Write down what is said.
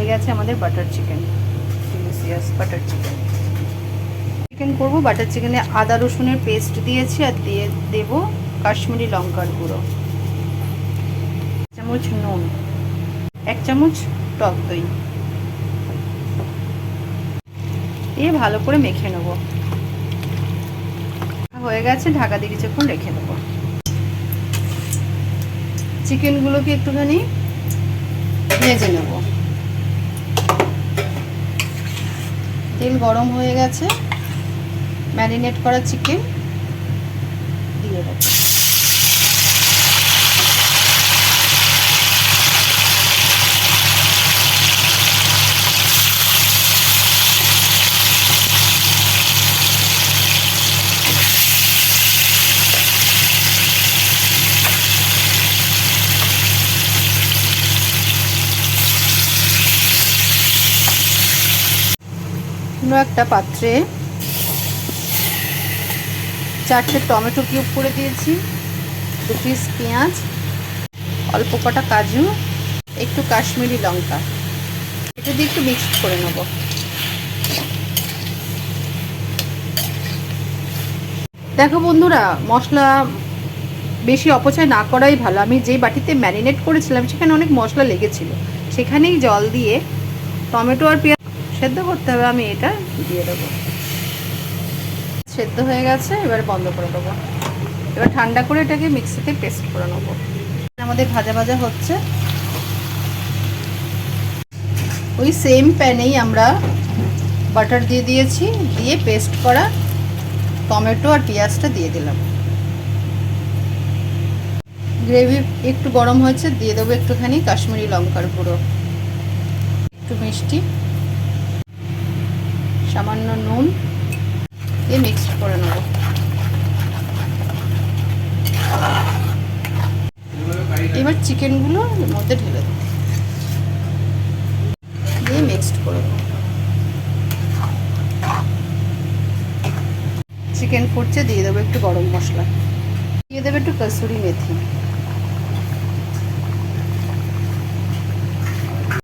হয়ে গেছে আমাদের butter chicken, delicious butter chicken. Chicken করবো, বাটার চিকেনে আদা রসুনের পেস্ট দিয়েছি আর দিয়ে দেব কাশ্মীরি লঙ্কার গুঁড়ো, 1 চামচ নুন, 1 চামচ টক দই দিয়ে ভালো করে মেখে নেব। হয়ে গেছে, ঢাকা দিয়ে কিছুক্ষণ রেখে দেবো। চিকেনগুলোকে একটুখানি ভেজে নেব। তেল গরম হয়ে গেছে, ম্যারিনেট করা চিকেন দিয়ে দেবো। অন্য একটা পাত্রে 4টে টমেটো কিউব করে দিয়েছি, 2 পিস পেঁয়াজ, অল্প কটা কাজু, একটু কাশ্মীরি লঙ্কা, এটা দিয়ে একটু মিক্স করে নেব। দেখো বন্ধুরা, মশলা বেশি অপচয় না করাই ভালো। আমি যে বাটিতে ম্যারিনেট করেছিলাম সেখানে অনেক মশলা লেগেছিল, সেখানেই জল দিয়ে টমেটো আর পেঁয়াজ সেদ্ধ করতে হবে। আমি এটা দিয়ে দেবো। সেদ্ধ হয়ে গেছে, এবার বন্ধ করে দেবো। এবার ঠান্ডা করে এটাকে মিক্সিতে পেস্ট করে নেবো। আমাদের ভাজা ভাজা হচ্ছে। ওই সেম প্যানেই আমরা বাটার দিয়ে দিয়েছি, দিয়ে পেস্ট করা টমেটো আর পেঁয়াজটা দিয়ে দিলাম। গ্রেভি একটু গরম হয়েছে, দিয়ে দেবো একটুখানি কাশ্মীরি লঙ্কার গুঁড়ো, একটু মিষ্টি, সামান্য নুন দিয়ে মিক্সড করে নেব। এবার চিকেনগুলো এর মধ্যে ঢেলে দেবো, দিয়ে মিক্সড করে দেবো। চিকেন ফুটছে, দিয়ে দেবো একটু গরম মশলা, দিয়ে দেবো একটু কসুরি মেথি।